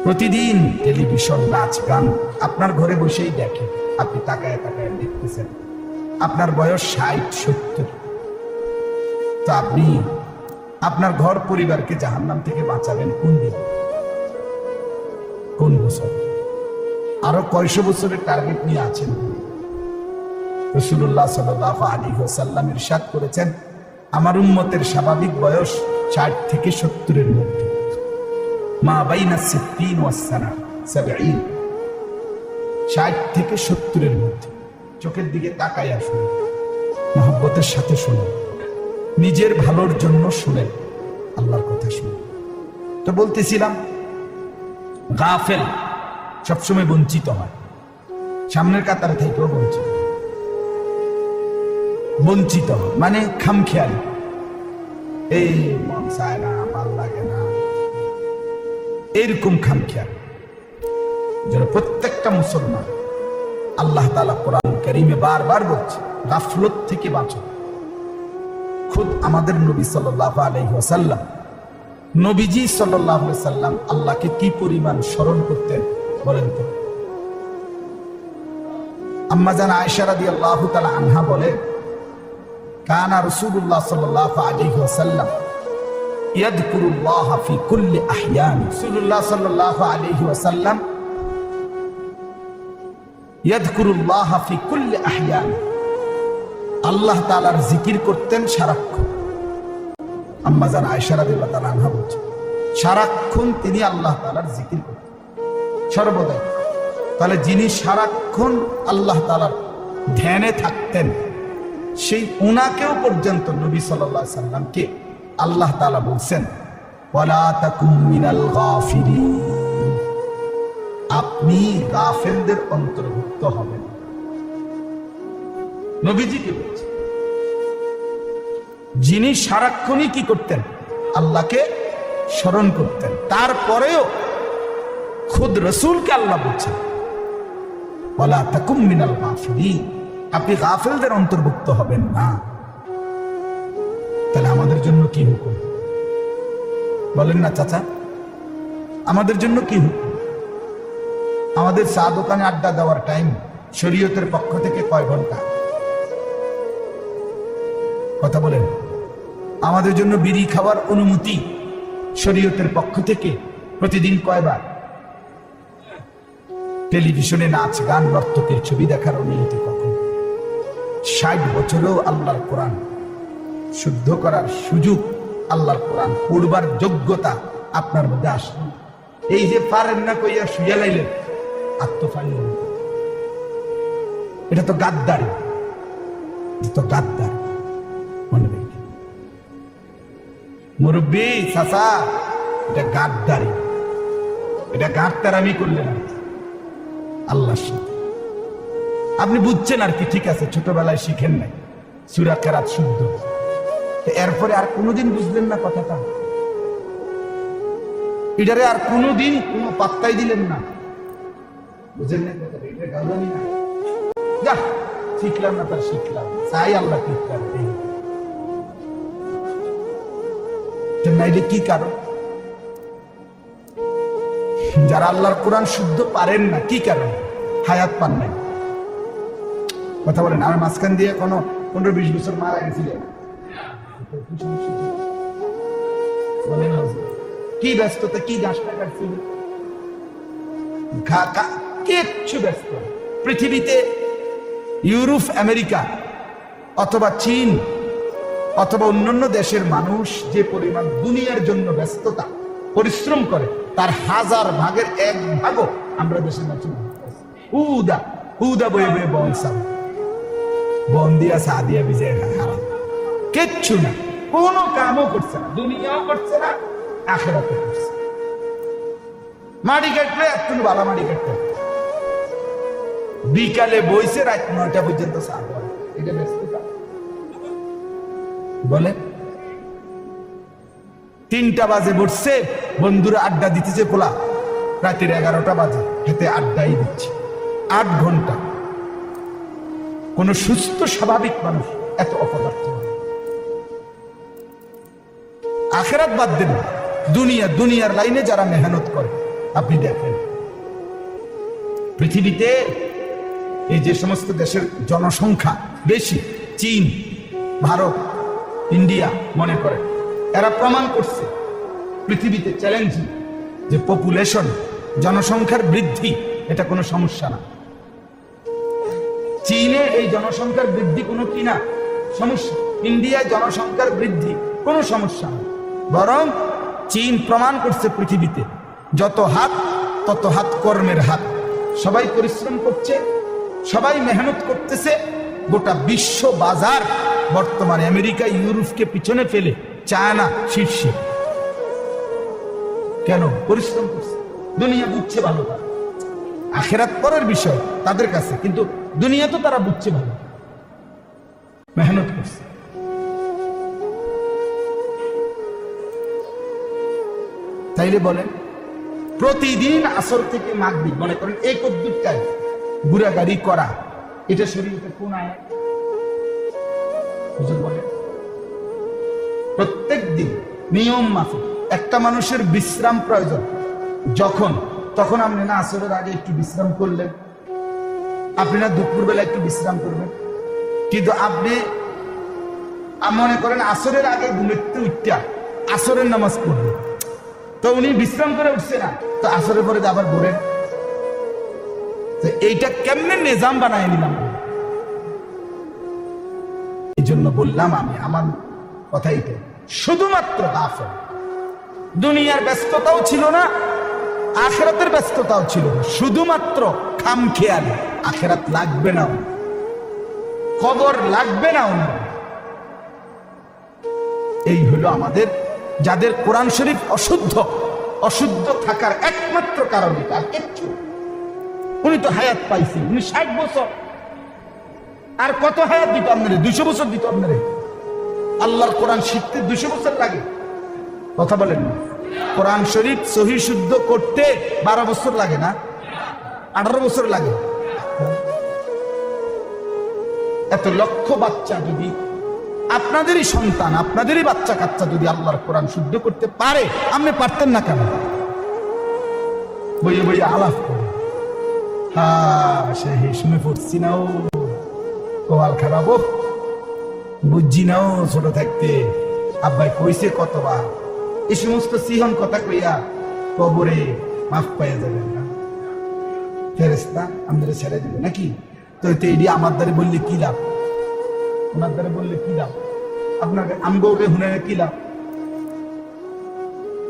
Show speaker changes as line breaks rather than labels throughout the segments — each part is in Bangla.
প্রতিদিন টেলিভিশন, নাচ গান আপনার ঘরে বসেই দেখেন, আপনি তাকায় তাকায় দেখতেছেন। আপনার বয়স 60-70, তো আপনি আপনার ঘর পরিবারকে জাহান্নাম থেকে বাঁচাবেন কোন দিন, কোন বছর? আরো কয়শো বছরের টার্গেট নিয়ে আছেন? রাসূলুল্লাহ সাল্লাল্লাহু আলাইহি ওয়াসাল্লাম ইরশাদ করেছেন, আমার উম্মতের স্বাভাবিক বয়স 60 থেকে 70-এর মধ্যে। মা বাইনা 60 ওয়া 70, 60 থেকে 70-এর মধ্যে। চোখের দিকে তাকায় আসুন, মহব্বতের সাথে শুনুন, নিজের ভালোর জন্য শুনেন, আল্লাহর কথা শুনুন। তো বলতেছিলাম, গাফেল সবসময় বঞ্চিত হয়, সামনের কাতারে থেকেও বঞ্চিত হয়, মানে খামখেয়ালি, এই মন চায় না, ভাল লাগে না, এরকম খামখেয়ালি। যেন প্রত্যেকটা মুসলমান, আল্লাহ তাআলা কোরআন কারীমে বারবার বলছে, গাফলত থেকে বাঁচো। খুদ আমাদের নবী সাল্লাল্লাহু আলাইহি ওয়াসাল্লাম, নবীজি সাল্লাল্লাহু আলাইহি ওয়াসাল্লাম আল্লাহকে কি পরিমাণ স্মরণ করতেন বলেন তো? আম্মা জান আয়েশা রাদিয়াল্লাহু তাআলা আনহা বলেন, কানা রাসূলুল্লাহ সাল্লাল্লাহু আলাইহি ওয়াসাল্লাম ইয়াযকুরুল্লাহ ফি কুল্লি আহয়ান। রাসূলুল্লাহ সাল্লাল্লাহু আলাইহি ওয়াসাল্লাম ইয়াযকুরুল্লাহ ফি কুল্লি আহয়ান, আল্লাহ তাআলার জিকির করতেন সারাক্ষণ। আম্মা জান আয়েশা রাদিয়াল্লাহু তাআলা আনহা বলেন, সারাক্ষণ তিনি আল্লাহ তাআলার জিকির করতেন, সর্বদাই। তাহলে যিনি সারাক্ষণ আল্লাহ তাআলার ধ্যানে থাকতেন, সেই উনাকেও পর্যন্ত নবী সাল্লাল্লাহু আলাইহি সাল্লামকে আল্লাহ তাআলা বলছেন, ওয়ালা তাকুম মিনাল গাফিলিন, আপনি গাফেলদের অন্তর্ভুক্ত হবেন। নবীজিকে বলছেন, যিনি সারাক্ষণই কি করতেন? আল্লাহকে স্মরণ করতেন। তারপরেও খুদ রাসূলকে আল্লাহ বলছেন, ওয়ালা তাকুম মিনাল গাফিলিন, আপনি গাফেলদের অন্তর্ভুক্ত হবেন না। তাহলে আমাদের জন্য কি হুকুম বলেন না চাচা? আমাদের জন্য কি হুকুম? আমাদের চা দোকানে আড্ডা দেওয়ার টাইম শরীয়তের পক্ষ থেকে কয় ঘন্টা? কথা বলেন। আমাদের জন্য বিড়ি খাওয়ার অনুমতি শরীয়তের পক্ষ থেকে প্রতিদিন কয়বার? টেলিভিশনে নাচ গান নর্তকের ছবি দেখার অনুমতি কখন? 60 বছরেও আল্লাহর কোরআন শুদ্ধ করার সুযোগ, আল্লাহর কোরআন পড়বার যোগ্যতা আপনার মধ্যে আসে। এই যে পারেন না কইয়া শুয়ে লাইলেন, আত্মফানি, এটা তো গাদ্দারি, এটা তো গাদ্দার। মনে রেখে মুরব্বী চাচা, এটা গাদ্দারি, এটা গাদ্দারামি করলেন আল্লাহর সাথে। আপনি বুঝছেন আর কি, ঠিক আছে, ছোটবেলায় শিখেন নাই সূরা কেরাত শুদ্ধ, এরপরে আর কোনোদিন বুঝলেন না কথাটা, এটারে আর কোনোদিন কোনো পাত্তাই দিলেন না, বুঝলেন না কথাটা, এটা গাওয়ানি না, যা শিখলাম না, তার শিখলাম, চাই আল্লাহ ঠিক করবে। নাইলে কি কারণ? যারা আল্লাহর কোরআন শুদ্ধ পারেন না, কি কারণ? হায়াত পান নাই। কথা বলেন। আমার মাঝখান দিয়ে কোনো 15-20 বছর মারা গেছিলেন, কি ব্যস্ততা, কি গাছটা কাটছিল, কিচ্ছু ব্যস্ত। পৃথিবীতে ইউরোপ, আমেরিকা অথবা চীন অথবা অন্যান্য দেশের মানুষ যে পরিমাণ দুনিয়ার জন্য ব্যস্ততা পরিশ্রম করে, তার 1000 ভাগের 1 ভাগও আমরা দেশের মানুষ উদা উদা বয়ে বয়ে বন দিয়া চা দিয়া ভিজে খাওয়া, কিচ্ছু না, কোনো কামও করছে না, দুনিয়াও করছে না, আখিরাতও করছে। মাটি কাটলে একটু ভালো মাটি কাটতে, বিকালে বইছে রাত 9টা পর্যন্ত চা করে, এটা ব্যস্ততা বলে। 3টা বাজে বসছে, বন্ধুরা আড্ডা দিতেছে, পোলা রাতের 11টা বাজে, হেতে আড্ডাই দিচ্ছে 8 ঘন্টা। কোন সুস্থ স্বাভাবিক মানুষ এত অপদার্থ। আখিরাত বাদ দেন, দুনিয়ার লাইনে যারা মেহনত করে, আপনি দেখেন পৃথিবীতে এই যে সমস্ত দেশের জনসংখ্যা বেশি, চীন, ভারত, ইন্ডিয়া মনে করে, এরা প্রমাণ করছে পৃথিবীতে চ্যালেঞ্জিং যে পপুলেশন, জনসংখ্যার বৃদ্ধি এটা কোনো সমস্যা না। চীনে এই জনসংখ্যার বৃদ্ধি কোনো কি না সমস্যা, ইন্ডিয়ায় জনসংখ্যার বৃদ্ধি কোনো সমস্যা না। বরং চীন প্রমাণ করছে পৃথিবীতে যত হাত তত হাত কর্মের হাত, সবাই পরিশ্রম করছে, সবাই মেহনত করতেছে। গোটা বিশ্ব বাজার বর্তমানে আমেরিকা ইউরোপকে পিছনে ফেলে চায়না শীর্ষে। কেন? পরিশ্রম করছে। দুনিয়া বুঝছে ভালো, আখেরাত পরের বিষয় তাদের কাছে, কিন্তু দুনিয়া তো তারা বুঝছে ভালো, মেহনত করছে। তাইলে বলেন প্রতিদিন আসর থেকে মাগরিব মনে করেন এই কদ্দুরটায় ঘুরাগাড়ি করা, এটা শরীয়তে কোন আয়াত? হুজুর বলেন প্রত্যেক দিন নিয়ম মাফিক একটা মানুষের বিশ্রাম প্রয়োজন। যখন তখন আপনি না আসরের আগে একটু বিশ্রাম করলেন, আপনি না দুপুর বেলা একটু বিশ্রাম করবেন, কিন্তু আপনি মনে করেন আসরের আগে ঘুমেতে উঠা আসরের নামাজ পড়বেন, তো উনি বিশ্রাম করে উঠছে না, তো আসরের পরে আবার ঘুরেন। এইটা কেমনে নিজাম বানায় নিলাম? এই জন্য বললাম আমি, আমার কথা এইটাই, শুধুমাত্র গাফেল। দুনিয়ার ব্যস্ততাও ছিল না, আখেরাতের ব্যস্ততাও ছিল না, শুধুমাত্র খামখেয়ালি। আখেরাত লাগবে না, কবর লাগবে না। এই হলো আমাদের, যাদের কোরআন শরীফ অশুদ্ধ, অশুদ্ধ থাকার একমাত্র কারণ এটা, আর কিচ্ছু। উনি তো হায়াত পাইছেন, উনি 60 বছর, আর কত হায়াত দিত আপনারে? 200 বছর দিত আপনারে। আল্লাহর কোরআন শিখতে 200 বছর লাগে? কথা বলেন না। কোরআন শরীফ সহি শুদ্ধ করতে 12 বছর লাগে না? 18 বছর লাগে। এত লক্ষ বাচ্চা যদি, আপনাদেরই সন্তান, আপনাদেরই বাচ্চা কাচ্চা যদি আল্লাহর কোরআন শুদ্ধ করতে পারে, আপনি পারতেন না কেন? বইয়ে বইয়ে আলাপ করে, হ্যাঁ সে শুনে পড়ছি না, ও কোয়াল খারাপ, বুঝছি না, ও ছোট থাকতে আব্বাই কইছে কতবার, এই সমস্ত সিহন কথা কইয়া কবরে মাফ পাইয়া যাবেন না, ফেরেশতা আমাদের ছেড়ে দিবে নাকি? তো এটি আমার দ্বারে বললে কি লাভ? ওনার দ্বারে বললে কি লাভ? আপনাকে আমগোকে হুনে কি লাভ?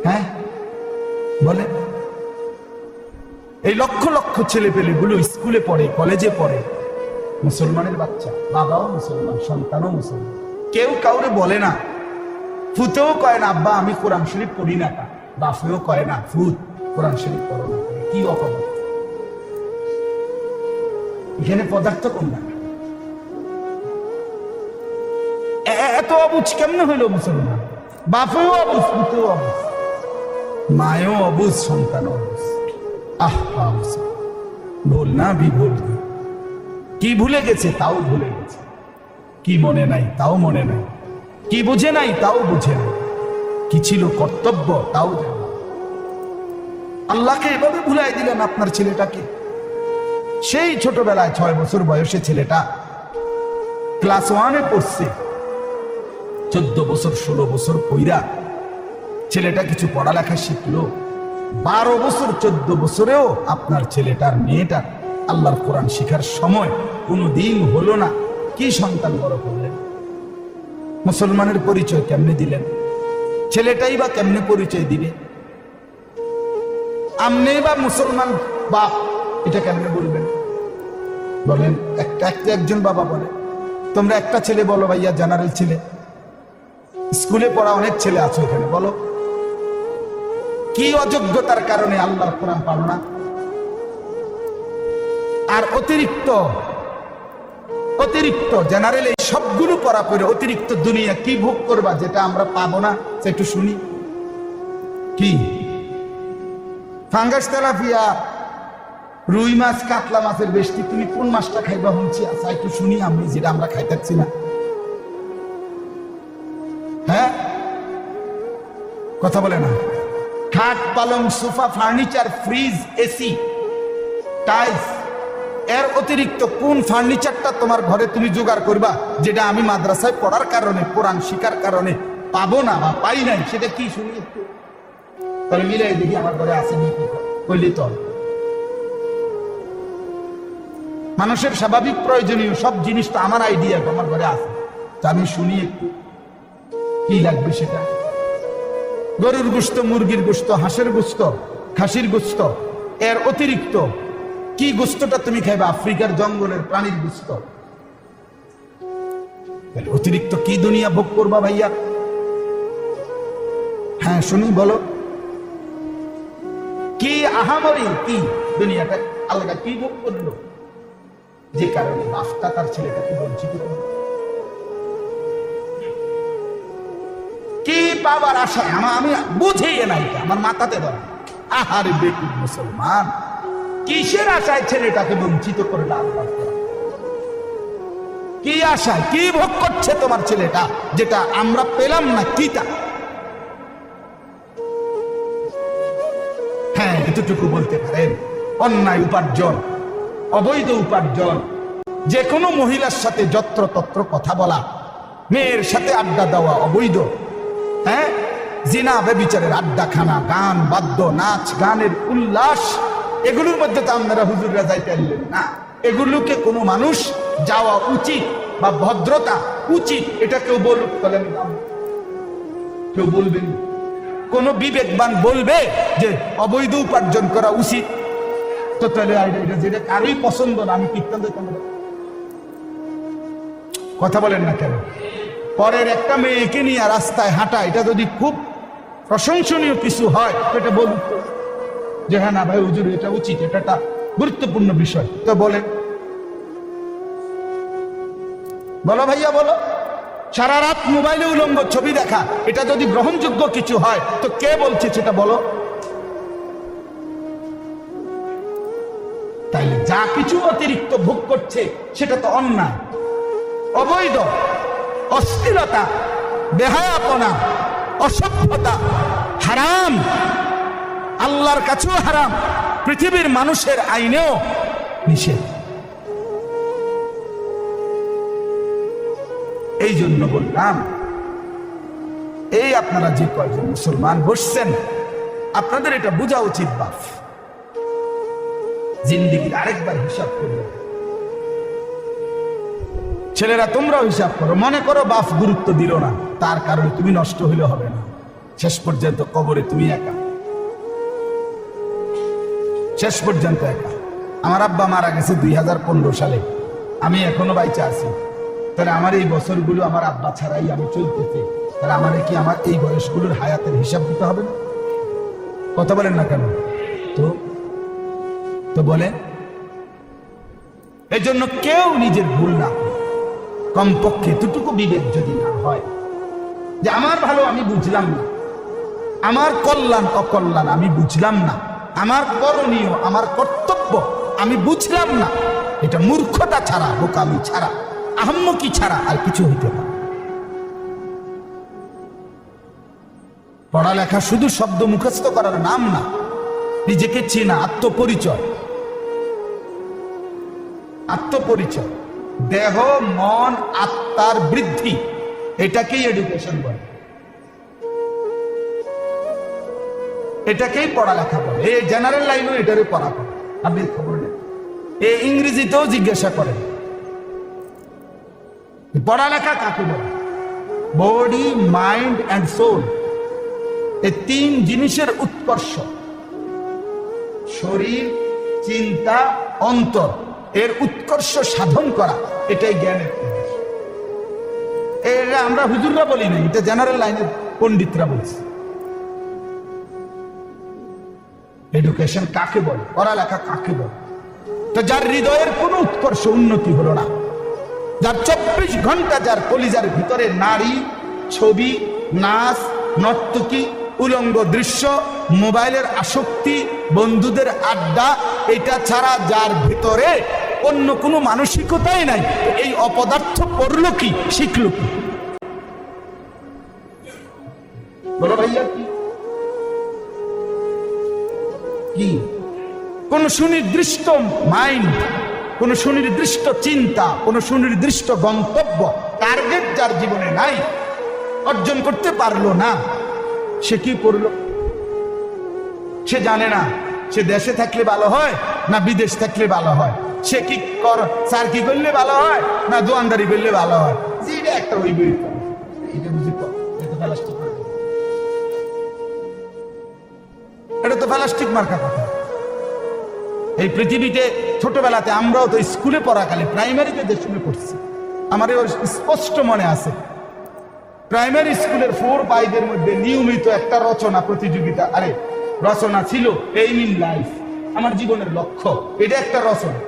হ্যাঁ বলে, এই লক্ষ লক্ষ ছেলে পেলে গুলো স্কুলে পড়ে, কলেজে পড়ে, মুসলমানের বাচ্চা, বাবাও মুসলমান, সন্তানও মুসলমান, কেউ কাউরে বলে না, ফুতেও কয় না আব্বা আমি কোরআন শরীফ পড়ি না, তা বাপেও কয় না ফুত কোরআন শরীফ পড়ো না। কি অপবাদ! এখানে পদার্থ কম না, এত অবুঝ কেমনে হইল মুসলমান? বাপেও অবুঝ, ফুতেও অবুঝ, মায়েও অবুঝ, সন্তানও অবুঝ। আহা ভুল না বিভুল, কি ভুলে গেছে তাও ভুলে গেছে, কি মনে নাই তাও মনে নাই, কি বুঝে নাই তাও বুঝে নাই, কি ছিল কর্তব্য তাও জানে। আল্লাহকে এভাবে ভুলাই দিলেন আপনার ছেলেটাকে। সেই ছোটবেলায় 6 বছর বয়সে ছেলেটা ক্লাস 1-এ পড়ছে, 14 বছর 16 বছর পইরা ছেলেটা কিছু পড়ালেখা শিখলো। 12 বছর 14 বছরেও আপনার ছেলেটার মেয়েটার আল্লাহর কোরআন শিখার সময় কোনোদিন হলো না। কি সন্তান বড় করলেন? মুসলমানের পরিচয় কেমনে দিলেন? ছেলেটাই বা কেমনে পরিচয় দিবে? আমনে বা মুসলমান বাপ এটা কেমনে বলবেন? বলেন একজন বাবা বলে, তোমরা একটা ছেলে বলো ভাইয়া, জেনারেল ছেলে, স্কুলে পড়া অনেক ছেলে আছো এখানে, বলো কি অযোগ্যতার কারণে আল্লাহর কোরআন পারো না? আর অতিরিক্ত জেনারেল এই সবগুলো করা পরে অতিরিক্ত দুনিয়া কি ভোগ করবা যেটা আমরা পাবো না? সে একটু শুনি। কি ফাঙ্গাস, তেলাপিয়া, রুই মাছ, কাতলা মাছের বেশি তুমি কোন মাছটা খাইবা শুনছি? আচ্ছা একটু শুনি আমি, যেটা আমরা খাইতেছি না। হ্যাঁ কথা বলে না, খাট পালং sofa furniture fridge AC tiles, এর অতিরিক্ত কোন ফার্নিচারটা তোমার ঘরে তুমি জোগাড় করবা যেটা আমি মাদ্রাসায় পড়ার কারণে কোরআন শিখার কারণে পাবো না বা পাই নাই, সেটা কি শুনি একটু তাহলে মিলাই দেখি আমার ঘরে আসেনি কি বললি তো। মানুষের স্বাভাবিক প্রয়োজনীয় সব জিনিস তো আমার আইডিয়া আমার ঘরে আছে, তা আমি শুনি একটু কি লাগবে সেটা। গরুর গোশত, মুরগির গোশত, হাঁসের গোশত, খাসির গোশত, এর অতিরিক্ত কি গোশতটা তুমি খাইবা? আফ্রিকার জঙ্গলের প্রাণীর গোশত। অতিরিক্ত কি দুনিয়া ভোগ করবা ভাইয়া? হ্যাঁ শুনি, বলো কি আহামরি কি দুনিয়াটা আলাদা কি ভোগ করলো যে কারণে বাপটা তার ছেলেটাকে বঞ্চিত করলো? কি পাবার আশায়? আমি বুঝেই নাই, আমার মাথাতে ধরা। আহারে বেকুব মুসলমান, কিসের আশায় ছেলেটাকে বঞ্চিত করে আল্লাহ? কি আশায় কি ভোগ করছে তোমার ছেলেটা যেটা আমরা পেলাম না? কিটা? হ্যাঁ এতটুকু বলতে পারেন, অন্যায় উপার্জন, অবৈধ উপার্জন, যে কোনো মহিলার সাথে যত্রতত্র কথা বলা, মেয়ের সাথে আড্ডা দেওয়া অবৈধ। হ্যাঁ জিনা ব্যভিচারের আড্ডাখানা, গান বাদ্য, নাচ গানের উল্লাস, এগুলোর মধ্যে তো আপনারা হুজুররা যাইতে পারলেন না। এগুলোকে কোনো মানুষ যাওয়া উচিত বা ভদ্রতা উচিত, এটা কেউ বলুক? কেউ বলবেন? কোন বিবেকবান বলবে যে অবৈধ উপার্জন করা উচিত? তো তাহলে যেটা কারোই পছন্দ না, আমি কীর্তন দিতাম। কথা বলেন না কেন? পরের একটা মেয়েকে নিয়ে রাস্তায় হাঁটা, এটা যদি খুব প্রশংসনীয় কিছু হয় তো এটা বলুন যে হ্যাঁ না ভাই হুজুর এটা উচিত, এটা একটা গুরুত্বপূর্ণ বিষয়, তো বলেন। বলো ভাইয়া বলো। সারা রাত মোবাইলে উলঙ্গ ছবি দেখা, এটা যদি গ্রহণযোগ্য কিছু হয় তো কে বলছে সেটা বলো? তাইলে যা কিছু অতিরিক্ত ভোগ করছে সেটা তো অন্যায়, অবৈধ, অশ্লীলতা, বেহায়াপনা, অসভ্যতা, হারাম, আল্লাহর কাছেও হারাম, পৃথিবীর মানুষের আইনেও নিষেধ। এই জন্য বললাম, এই আপনারা যে কয়জন মুসলমান বসছেন, আপনাদের এটা বোঝা উচিত বাপ, জিন্দিগির আরেকবার হিসাব করবে। ছেলেরা তোমরাও হিসাব করো, মনে করো বাপ গুরুত্ব দিল না, তার কারণে তুমি নষ্ট হইলে হবে না, শেষ পর্যন্ত কবরে তুমি একা, শেষ পর্যন্ত একা। আমার আব্বা মারা গেছে 2015 সালে, আমি এখনো বাইচা আছি, তাহলে আমার এই বছরগুলো আমার আব্বা ছাড়াই আমি চলতেছি, তাহলে আমার কি আমার এই বয়সগুলোর হায়াতের হিসাব দিতে হবে না? কথা বলেন না কেন? তো বলেন। এই জন্য কেউ নিজের ভুল না, কমপক্ষে এতটুকু বিবেক যদি না হয় যে আমার ভালো আমি বুঝলাম না, আমার কল্যাণ অকল্যাণ আমি বুঝলাম না, আমার করণীয় আমার কর্তব্য আমি বুঝলাম না, এটা মূর্খতা ছাড়া, বোকামি ছাড়া, আহম্মকি ছাড়া আর কিছু হইতে পারে। পড়ালেখা শুধু শব্দ মুখস্থ করার নাম না, নিজেকে চেনা, আত্মপরিচয়, আত্মপরিচয়, দেহ মন আত্মার বৃদ্ধি, এটাকেই এডুকেশন বলে, এটাকেই পড়ালেখা বলে। এই জেনারেল লাইনও এটারই পড়া করে, আপনি খবর নেই। এই ইংরেজিতেও জিজ্ঞাসা করেন পড়ালেখা কাকে বলে। বডি, মাইন্ড অ্যান্ড সোল, এই তিন জিনিসের উৎকর্ষ, শরীর, চিন্তা, অন্তর, এর উৎকর্ষ সাধন করা, এটাই জ্ঞানের। এটা আমরা হুজুররা বলি না, এটা জেনারেল লাইনের পণ্ডিতরা বলছে। এডুকেশন কাকে বলে, পড়ালেখা কাকে বলে? তো যার হৃদয়ের কোনো উৎকর্ষ উন্নতি হলো না, যার 24 ঘন্টা যার কলিজার ভিতরে নারী, ছবি, নাচ, নর্তকী, উলঙ্গ দৃশ্য, মোবাইলের আসক্তি, বন্ধুদের আড্ডা, এটা ছাড়া যার ভিতরে অন্য কোনো মানসিকতাই নাই, এই অপদার্থ পড়লো কি, শিখলো কি? বলো ভাইয়া কি? কি কোন সুনির্দিষ্ট মাইন্ড, কোন সুনির্দিষ্ট চিন্তা, কোন সুনির্দিষ্ট গন্তব্য, টার্গেট যার জীবনে নাই, অর্জন করতে পারলো না, সে কি করলো? সে জানে না সে দেশে থাকলে ভালো হয় না বিদেশ থাকলে ভালো হয়, সে কি স্যার কি করলে ভালো হয় না দোয়ানদারি করলে ভালো হয়। যেটা একটা ওই এটা তো প্লাস্টিক মার্কা কথা। এই পৃথিবীতে ছোটবেলাতে আমরাও তো স্কুলে পড়াকালে প্রাইমারিতে যে শুনে পড়ছি, আমার স্পষ্ট মনে আছে প্রাইমারি স্কুলের 4-5 এর মধ্যে নিয়মিত একটা রচনা প্রতিযোগিতা, আরে রচনা ছিল এইম ইন লাইফ, আমার জীবনের লক্ষ্য, এটা একটা রচনা।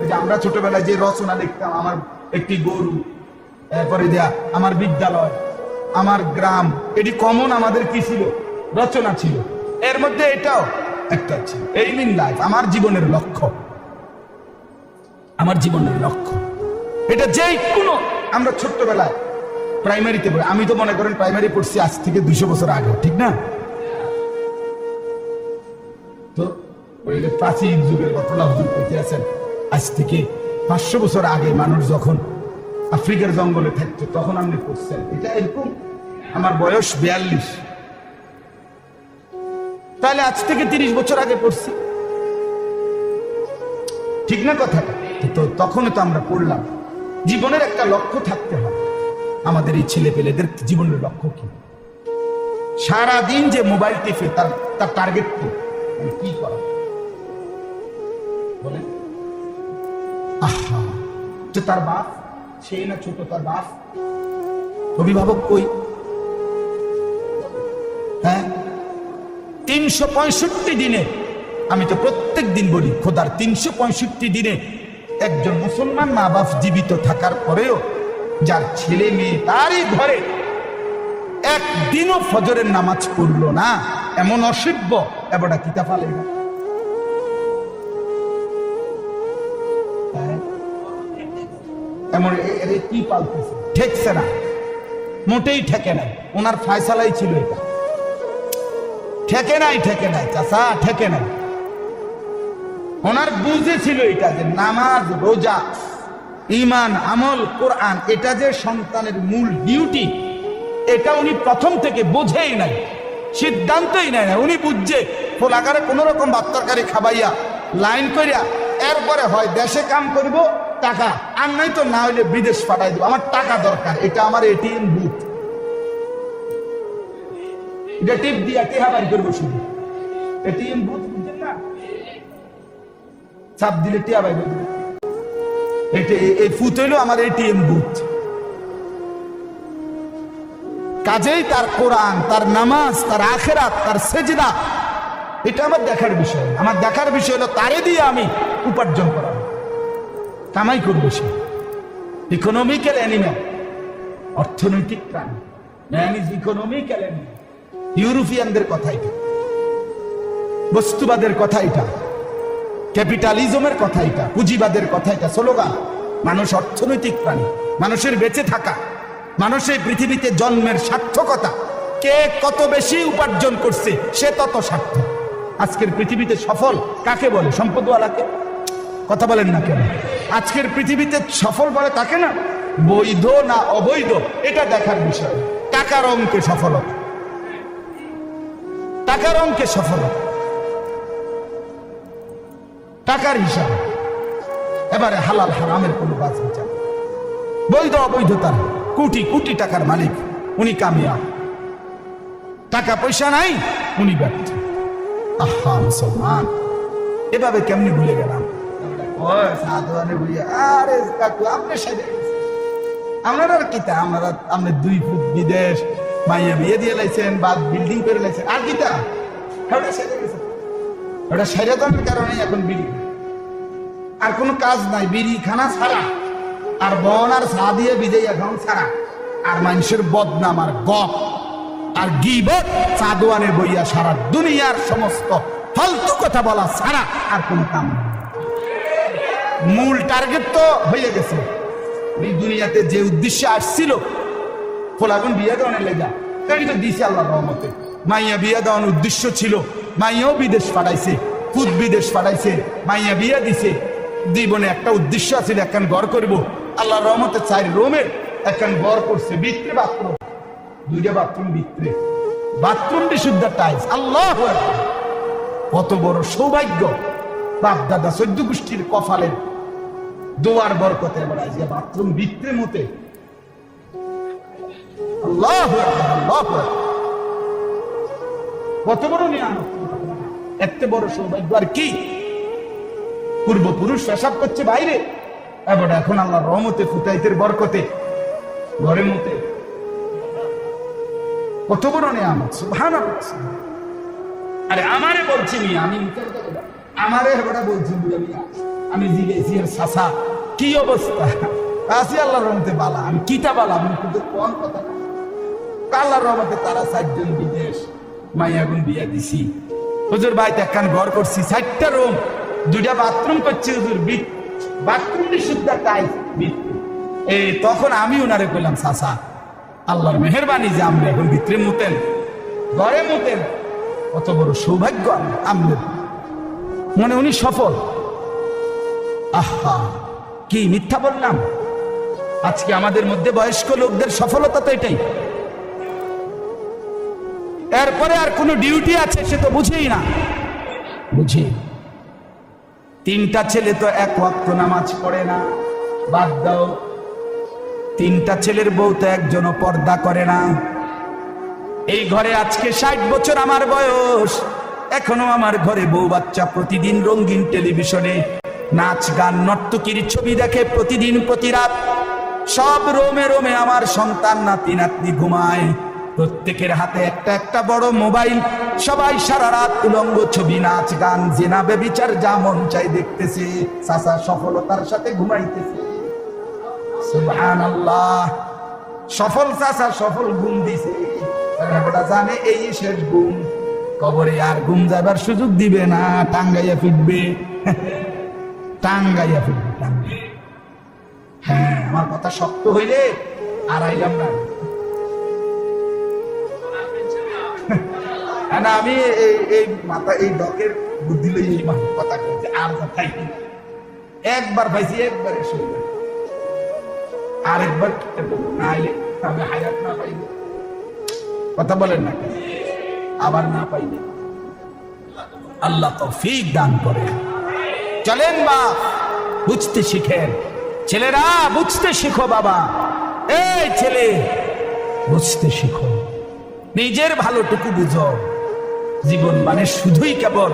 যে আমরা ছোটবেলায় যে রচনা লিখতাম, আমার একটি গরু, এরপরে দেয়া আমার বিদ্যালয়, আমার গ্রাম, এটি কমন আমাদের কি ছিল? রচনা ছিল। এর মধ্যে এটাও একটা ছিল এইম ইন লাইফ, আমার জীবনের লক্ষ্য, আমার জীবনের লক্ষ্য। এটা যেই কোনো আমরা ছোট্টবেলায় প্রাইমারিতে পড়ি, আমি তো মনে করেন প্রাইমারি পড়ছি আজ থেকে 200 বছর আগে, ঠিক না? তো ওই প্রাচীন যুগের ঘটনা বলতে আছেন, আজ থেকে 500 বছর আগে মানুষ যখন আফ্রিকার জঙ্গলে থাকতো তখন আপনি পড়ছেন। এটা এরকম আমার বয়স 42, তাহলে আজ থেকে 30 বছর আগে পড়ছি, ঠিক না কথাটা? তো তখন তো আমরা পড়লাম। জীবনের একটা লক্ষ্য থাকতে হবে। আমাদের এই ছেলে পেলেদের জীবনের লক্ষ্য কি? সারাদিন যে মোবাইল টিপে তার টার্গেট কি করা? বলেন। আহা, যে তার বাপ, সেই না ছোট তার বাপ, অভিভাবক কই? হ্যাঁ, 365 দিনে, আমি তো প্রত্যেক দিন বলি খোদার 365 দিনে একজন মুসলমান মা বাপ জীবিত থাকার পরেও যার ছেলে মেয়ে তারই ঘরে একদিনও ফজরের নামাজ পড়লো না, এমন অসভ্য এবড়া কিতা ফালে না। এমন কি পালতেছে? ঠেকছে না, মোটেই ঠেকে নাই। ওনার ফায়সালাই ছিল এটা। ঠেকে নাই, ঠেকে নাই চাচা, ঠেকে নাই। ওনার বুঝে ছিল এটা যে নামাজ, রোজা, ঈমান, আমল, কোরআন, এটা যে সন্তানের মূল ডিউটি, এটা উনি প্রথম থেকে বোঝেই নাই, সিদ্ধান্তই নেয় না। উনি বুঝছে ফোলাগারে কোন রকম বাত্তরকারী খাবাইয়া লাইন করিয়া এরপরে হয় দেশে কাম করব, টাকা আর নাই তো না হইলে বিদেশ পাঠাই দেবো, আমার টাকা দরকার, এটা আমার এটিএম বুথ, এটা টিপ দিয়া টেহা বাই করবো শুধু। এটিএম বুথ বুঝছেন না? চাপ দিলে টেহা বাই করবো। এই ফুত হইল আমার এটিএম বুথ। কাজেই তার কোরআন, তার নামাজ, তার আখেরাত, তার সেজদা, এটা আমার দেখার বিষয়। আমার দেখার বিষয় হলো তারে দিয়ে আমি উপার্জন করাবো, কামাই করবো। সে ইকোনমিক্যাল অ্যানিম্যাল, অর্থনৈতিক প্রাণী। Man is economical animal. ইউরোপিয়ানদের কথা এটা, বস্তুবাদের কথা এটা, ক্যাপিটালিজমের কথা এটা, পুঁজিবাদের কথা এটা, স্লোগান। মানুষ অর্থনৈতিক প্রাণী। মানুষের বেঁচে থাকা, মানুষের পৃথিবীতে জন্মের সার্থকতা, কে কত বেশি উপার্জন করছে সে তত সার্থক। আজকের পৃথিবীতে সফল কাকে বলে? সম্পদওয়ালাকে। কথা বলেন না কেন? আজকের পৃথিবীতে সফল বলে তাকে না, বৈধ না অবৈধ এটা দেখার বিষয়। টাকার অঙ্কে সফলতা, টাকার অঙ্কে সফলতা, টাকার হিসাবে। এবারে হালাল হারামের কোনো বাজ বিচার, বৈধ অবৈধতার, কোটি কোটি টাকার মালিক উনি কামিয়াব, টাকা পয়সা নাই উনি ব্যর্থ। আহা মুসলমান, এভাবে কেমনি ভুলে গেলাম? আরে কাকু আপনি সাজে আপনারা কিতা, আমরা আপনি 2 ফুট বিদেশ মাইয়া বিয়ে দিয়ে লাইছেন বা বিল্ডিং করে লাইছেন, আর কিতা ওটা সাজা দেওয়ার কারণে এখন বিড়ি আর কোনো কাজ নাই, বিড়ি খানা ছাড়া আর বন আর চা দিয়ে বিজয়ী এখন ছাড়া, আর মানুষের বদনাম আর গপ আর গীবত চা দোয়ানে বইয়া সারা দুনিয়ার সমস্ত ফালতু কথা বলা ছাড়া আর কোনো কাম নেই। মূল টার্গেট তো হয়ে গেছে। এই দুনিয়াতে যে উদ্দেশ্যে আসছিল, ফলাগুন বিয়ে দেওয়ানের লেগা, তাই তো দিছে আল্লাহ রহমতে। মাইয়া বিয়ে দেওয়ার উদ্দেশ্য ছিল, মাইয়াও বিদেশ পাঠাইছে, পুত বিদেশ পাঠাইছে, মাইয়া বিয়া দিছে, জীবনে একটা উদ্দেশ্য আছে, একখান ঘর করব। আল্লাহ রহমতে 4 রুমের একখান ঘর করছে, ভিতরে বাথরুম, 2টা বাথরুম ভিতরে, বাথরুম বিশুদ্ধ টাইলস। আল্লাহ কত বড় সৌভাগ্য! বাপ দাদা 14 গোষ্ঠীর কপালের দোয়ার বরকতে এবার আজকে বাথরুম ভিতরে মতে। আল্লাহ আল্লাহ, কত বড় নিয়ামত, এত বড় সৌভাগ্য আর কি! পূর্বপুরুষ পেশাব করছে বাইরে, এবার এখন আল্লাহ রহমতে ফুটাইতের বরকতে ঘরে মতে। কত বড় নিয়ামত, সুবহানাল্লাহ। আরে আমারে বলছি নি, আমি আমারে এবারে বলছি, আমি জিজ্ঞেসি চাচা কি অবস্থা? আসি আল্লাহর রহমতে বালা। আমি কিতা বালা? আমি কিন্তু কোন কথা না, আল্লাহর রহমতে তারা 4 জন বিদেশ, মাইয়াগুন বিয়া দিছি। হুজুর বাড়িতে একখান ঘর করছি, 4টা রুম, 2টা বাথরুম করছি হুজুর, বাথরুম বিশুদ্ধ টাইলস ভিতরে। এই তখন আমি ওনারে কইলাম, চাচা আল্লাহর মেহেরবানি যে আমরা এখন ভিতরে মুতেন, ঘরে মুতেন, কত বড় সৌভাগ্য আমাদের। মানে উনি সফল। আহা, কি মিথ্যা বললাম? আজকে আমাদের মধ্যে বয়স্ক লোকদের সফলতা তো এটাই। এরপরে আর কোনো ডিউটি আছে সে তো বুঝেই না, বুঝি। 3টা ছেলে তো 1 ওয়াক্ত নামাজ পড়ে না, বাদ দাও। 3টা ছেলের বউ তো একজনও পর্দা করে না। এই ঘরে আজকে 60 বছর আমার বয়স, এখনো আমার ঘরে বউ বাচ্চা প্রতিদিন রঙিন টেলিভিশনে নাচ গান নর্তকীর ছবি দেখে প্রতিদিন প্রতি রাত। সব রোমে রোমে আমার সন্তান নাতি নাতনি ঘুমায়, প্রত্যেকের হাতে একটা একটা বড় মোবাইল। সবাই সারা রাত উলঙ্গ ছবি, নাচ গান, জিনা বেবিচার যা মন চাই দেখতেছে। চাচা সফলতার সাথে ঘুমাইতেছে। সুবহানাল্লাহ। সফল চাচা সফল ঘুম দিছে, ওটা জানে এই শেষ ঘুম, কবরে আর ঘুম যাবার সুযোগ দিবে না, টাঙ্গাইয়া ফিরবে, টাঙ্গাইয়া ফিরবে, টাঙ্গাইয়া। হ্যাঁ, আমার কথা শক্ত হইলে আর আইলাম না। আমি এই মাথা এই ডকের বুদ্ধি লই এই কথা বলছি, আর কথাই একবার পাইছি, একবারে শুনবে, আরেকবার না আইলে আমি হায়াত না পাইলে, কথা বলেন না, আবার না পাইলে আল্লাহ তৌফিক দান করে। চলেন বা বুঝতে শিখেন, ছেলেরা বুঝতে শিখো। বাবা, এই ছেলে বুঝতে শিখো, নিজের ভালোটুকু বুঝো। জীবন মানে শুধুই কেবল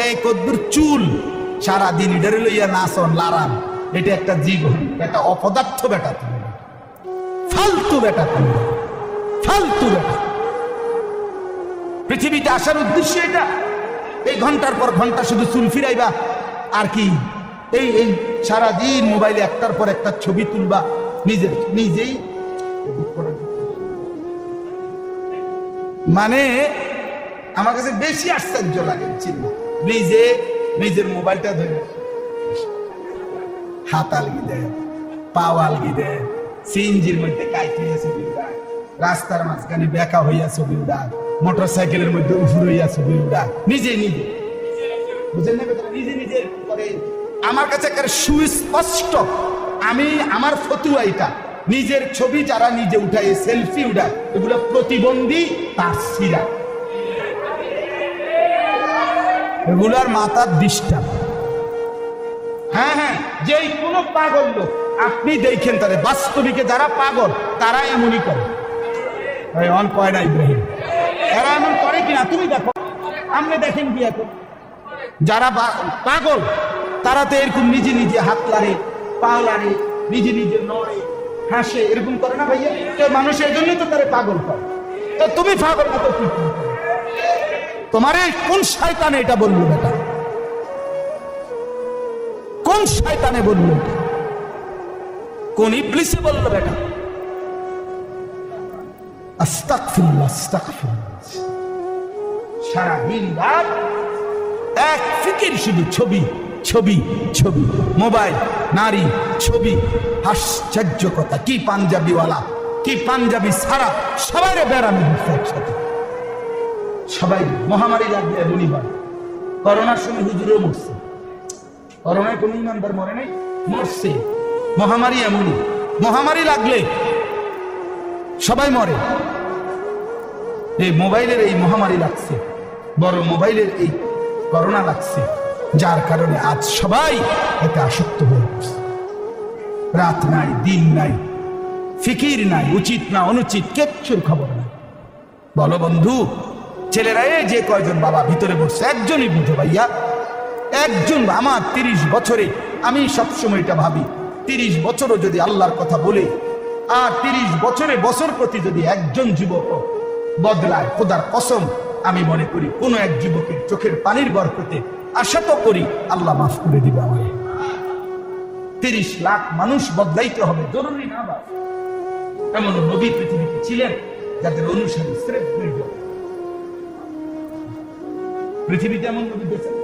এই কদ্দুর চুল সারাদিন ইডারে লইয়া নাচন লারান, এটা একটা জীবন, একটা অপদার্থ বেটা, তুমি ফালতু বেটা, তুমি ফালতু বেটা। পৃথিবীতে আসার উদ্দেশ্য এটা? এই ঘন্টার পর ঘন্টা শুধু চুল ফিরাইবা আর কি? এই সারাদিন মোবাইলে একটার পর একটা ছবি তুলবা, নিজেই মানে আমার কাছে বেশি আশ্চর্য লাগে, নিজের মোবাইলটা ধরে হাত আলগি দেয়, পাও আলগি দেয়, সিএনজির মধ্যে কাইতে ছবি উড়ায়, রাস্তার মাঝখানে বেকা হইয়া ছবি উড়ায়, মোটর সাইকেলের মধ্যে উফুর হইয়া ছবি উড়ায়, নিজে বুঝেন না? নিজে নিজে করে। আমার কাছে একটা সুস্পষ্ট, আমি আমার ফতুয়া এটা, নিজের ছবি যারা নিজে উঠায়, সেলফি উঠায়, এগুলো প্রতিবন্ধী, তার শিরা, এগুলার মাথার ডিস্টার্ব। হ্যাঁ হ্যাঁ, যেই কোনো পাগল লোক আপনি দেখেন, তারা বাস্তবিকে যারা পাগল তারা এমনই করে। অন কয় না ইব্রাহিম, এরা এমন করে কিনা তুমি দেখো, আপনি দেখেন কি এখন যারা পাগল তারা তো এরকম নিজে নিজে হাত লাড়ে, পা লাড়ে, নিজে নিজে নড়ে, হাসে, এরকম করে না ভাইয়া? তো মানুষ এই জন্যই তো তারা পাগল করে। তো তুমি পাগল না তো কি? তোমারে কোন শয়তানে এটা বললো বেটা? কোন শয়তানে বললো? কোন ইবলিসে বললো বেটা? আস্তাগফিরুল্লাহ, আস্তাগফিরুল্লাহ। সারা দিন রাত এক ফিকির, শুধু ছবি ছবি ছবি, মোবাইল, নারী, ছবি। আশ্চর্য কথা, কি পাঞ্জাবিওয়ালা, কি পাঞ্জাবি সারা, সবাই বেড়ানো একসাথে, সবাই মহামারী লাগবে, এমনই হয়। করোনার সময় হুজুরও মরছে, করোনায় কোন ইমানদার মরে নাই, মরছে। মহামারী এমনই, মহামারী লাগলে সবাই মরে। এই মোবাইলের এই মহামারী লাগছে, বড় মোবাইলের এই করোনা লাগছে, যার কারণে আজ সবাই এতে আসক্ত হয়ে গেছে। রাত নাই, দিন নাই, ফিকির নাই, উচিত না অনুচিত কিচ্ছুর খবর নাই। বলো বন্ধু, ছেলেরা এই যে কয়জন বাবা ভিতরে বসছে, একজনই বুঝো ভাইয়া, একজন। আমার 30 বছরে আমি সবসময় এটা ভাবি, 30 বছরও যদি আল্লাহর কথা বলে, আর 30 বছরে বছর প্রতি যদি একজন যুবক বদলায়, খোদার কসম আমি মনে করি কোন এক যুবকের চোখের পানির বরকতে আশা তো করি আল্লাহ মাফ করে দিবে আমায়। 30 লাখ মানুষ বদলাইতে হবে জরুরি না বাস। এমন নবী পৃথিবীতে ছিলেন যাদের অনুসারী স্রেফ 2 জন। পৃথিবীতে এমন নবী দেখেন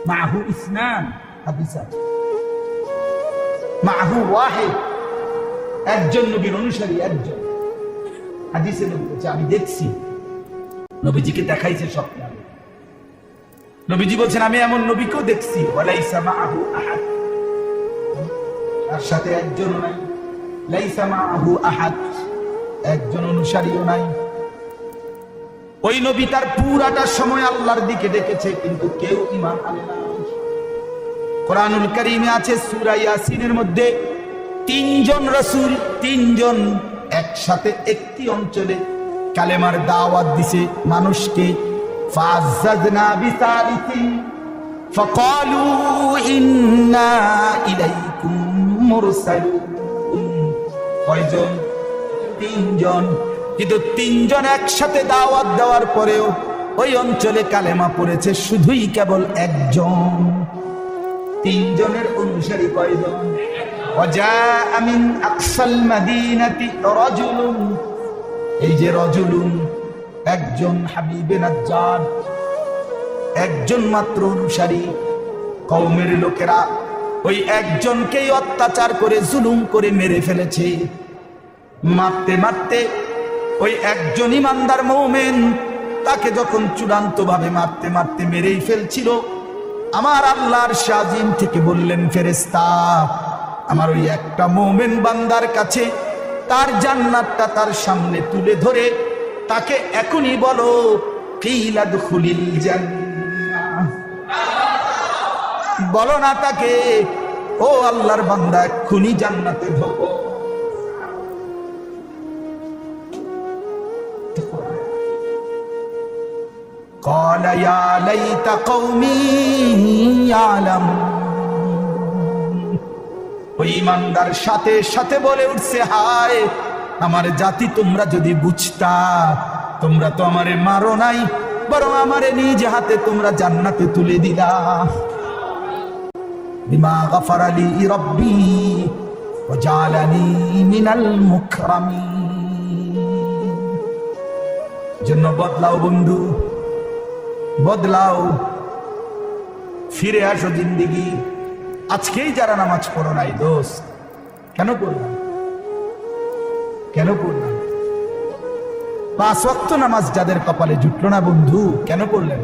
মাহু ইসনান, হাদিস আছে মাহু ওয়াহিদ, একজন নবীর অনুসারী একজন। হাদিসে নবী বলছে আমি দেখছি, নবীজিকে দেখাইছে স্বপ্নে। নবীজি বলছেন আমি এমন নবীকেও দেখছি, ওয়ালাইসা মাহু আহাদ, তার সাথে একজনও নাই, লাইসা মাহু আহাদ, একজন অনুসারীও নাই। ওই নবী তার পুরাটা সময় আল্লাহর দিকে ডেকেছে, কিন্তু কেউ ঈমান আনে না। কোরআনুল কারীমে আছে সূরা ইয়াসিনের মধ্যে 3 জন রাসূল, 3 জন একসাথে একটি অঞ্চলে কালেমার দাওয়াত দিছে মানুষকে। ফাযাদনা বিসালিসিন ফাকালু ইন্না ইলাইকুম মুরসালুন। কয়জন? 3 জন। কিন্তু 3 জন একসাথে দাওয়াত দেওয়ার পরেও ওই অঞ্চলে কালেমা পড়েছে শুধুই কেবল একজন। 3 জনের অনুসারী কয়জন? ওয়াজাআ মিন আকসাল মাদিনাতি রাজুলুন, এই যে রাজুলুন একজন, হাবিবে নাজ্জার একজন মাত্র অনুসারী। কওমের লোকেরা ওই একজনকেই অত্যাচার করে জুলুম করে মেরে ফেলেছে। মারতে মারতে ওই একজন ইমানদার মুমিন, তাকে যখন চূড়ান্ত ভাবে মারতে মারতে মেরেই ফেলছিল, আমার আল্লাহর শাজিম থেকে বললেন ফেরেশতা, আমার ওই একটা মুমিন বান্দার কাছে তার জান্নাতটা তার সামনে তুলে ধরে তাকে এখনই বলো কিলা দুখুলিল জান্নাহ। বলো না তাকে, ও আল্লাহর বান্দা এখনই জান্নাতে ঢোকো। قال يا ليت قومي يعلمون। ওই ইমানদার সাথে সাথে বলে উঠছে, হায় আমার জাতি, তোমরা যদি বুঝতা, তোমরা তো আমারে মারো নাই, বরং আমারে নিজ হাতে তোমরা জান্নাতে তুলে দিলা। বিমা গফারা লি রাব্বি ওয়া জাআলানি মিনাল মুকরামিন। জন্য বদলাও বন্ধু, বদলাও, ফিরে আসো জিন্দেগি। আজকেই যারা নামাজ পড়ো নাই দোস্ত, কেন পড়লাম? কেন পড়লাম? 5 ওয়াক্ত নামাজ যাদের কপালে জুটলো না বন্ধু, কেন পড়লেন?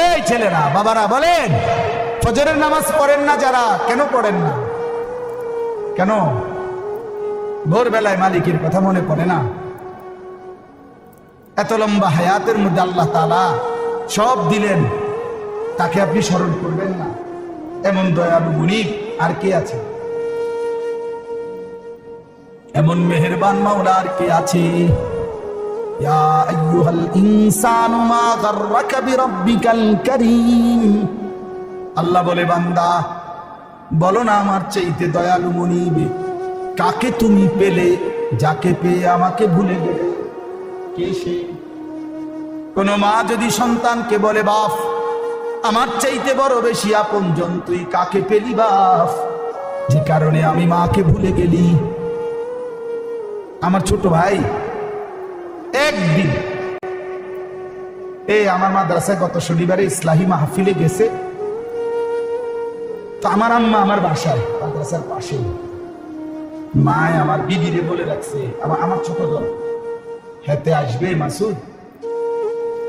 এই ছেলেরা, বাবারা বলেন, ফজরের নামাজ পড়েন না যারা, কেন পড়েন না? কেন? ভোরবেলায় মালিকের কথা মনে পড়ে না? এত লম্বা হায়াতের মধ্যে আল্লাহ তাআলা সব দিলেন, তাকে আপনি স্মরণ করবেন না? এমন দয়ালু মুনিব আর কে আছে? এমন মেহেরবান মাওলা আর কে আছে? ইয়া আইয়ুহাল ইনসানু মা গাররাকা বিরাব্বিকাল কারীম। আল্লাহ বলে, বান্দা বলো না আমার চাইতে দয়ালু মুনিব কাকে তুমি পেলে, যাকে পেয়ে আমাকে ভুলে গেলে? কে সে? কোন মা যদি সন্তানকে বলে, বাপ আমার চাইতে বড় বেশি আপনজন তুই, কাকে পেলি বাপ, যে কারণে আমি মাকে ভুলে গেলি? আমার ছোট ভাই একদিন আমার মাদ্রাসায় গত শনিবারে ইসলাহি মাহফিলে গেছে, তো আমার আম্মা আমার বাসায় মাদ্রাসার পাশে, মায় আমার বিবিরে বলে রাখছে, আমার ছোট দল হেতে আসবে মাসুদ,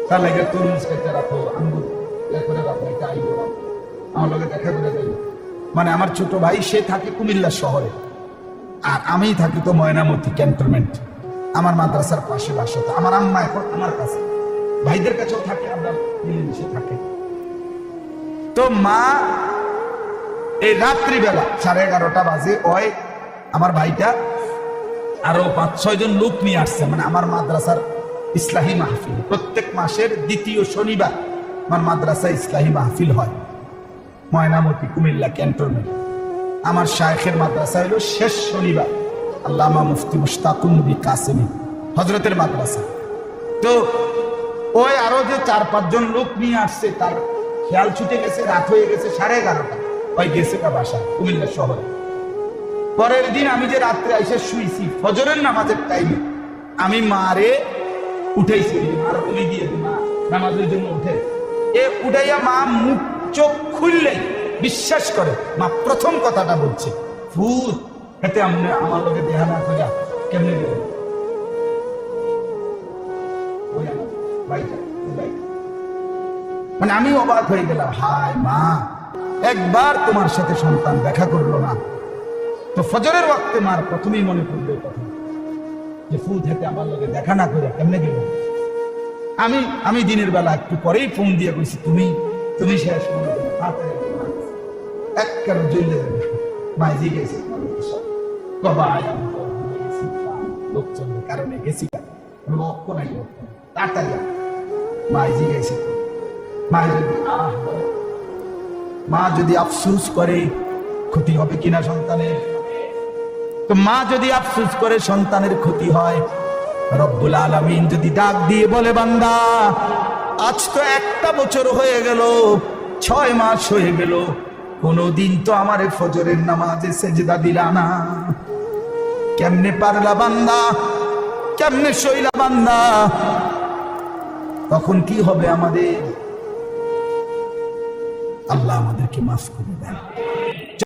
তার লাগে তরমুজ কেটে রাখো, আঙ্গুর করে রাখো, এটা আইবো আমার লগে দেখা করে দেবে। মানে আমার ছোট ভাই সে থাকে কুমিল্লা শহরে, আর আমি থাকি তো ময়নামতি ক্যান্টনমেন্ট। আমার মাদ্রাসার পাশে বাসা। আমার আম্মা এখন আমার কাছে, ভাইদের কাছেও থাকে, আমরা মিলেমিশে থাকে। তো মা এই রাত্রিবেলা 11:30 বাজে ওই আমার ভাইটা আরো 5-6 জন লোক নিয়ে আসছে। মানে আমার মাদ্রাসার ইসলাহি মাহফিল প্রত্যেক মাসের দ্বিতীয় শনিবার আমার মাদ্রাসা ইসলাহি মাহফিল হয় ময়নামতি কুমিল্লা ক্যান্টনমেন্ট। আমার শায়েখের মাদ্রাসা হলো শেষ শনিবার, আল্লামা মুফতি মুশতাকুন নবী কাসেমি হযরতের মাদ্রাসা। তো ওই আরো যে 4-5 জন লোক নিয়ে আসছে, তার খেয়াল ছুটে গেছে, রাত হয়ে গেছে 11:30। ওই গেছে বাসা কুমিল্লা শহরে। পরের দিন আমি যে রাত্রে এসে শুইছি ফজরের নামাজের টাইমে, আমি মারে উঠাইছি, আর উনি দিয়ে মা নামাজের জন্য উঠে উঠাইয়া মা মুখ চোখ খুললে বিশ্বাস করে মা প্রথম কথাটা বলছে, ভূত এতে আমার লোকে দেহা না করে কেমনে গেল। মানে আমি অবাক হয়ে গেলাম, হায় মা, একবার তোমার সাথে সন্তান দেখা করলো না। তো ফজরের ওয়াক্তে মার প্রথমেই মনে পড়লো কথা যে ফুদ হেঁটে আমার লোকে দেখা না করে কেমনে গেল। আমি দিনের বেলা একটু পরেই ফোন দিয়ে কইছি, তুমি শেষ মনে করো এক কেন জেলে যাবে। মাই জিজ্ঞেস লোকজনের কারণে গেছি তাড়াতাড়ি মাই জিজ্ঞেস মা যদি আফসুস করে ক্ষতি হবে কিনা সন্তানের। তো মা যদি আফসুস করে সন্তানের ক্ষতি হয়, রব্বুল আলামিন যদি ডাক দিয়ে বলে, বান্দা আজ তো 1 বছর হয়ে গেল, 6 মাস হয়ে গেল, কোনদিন তো আমারে ফজরের নামাজে সেজদা দিলা না, কেমনে পারলা বান্দা, কেমনে সইলা বান্দা, তখন কি হবে আমাদের? আল্লাহ আমাদেরকে মাফ করে দেন।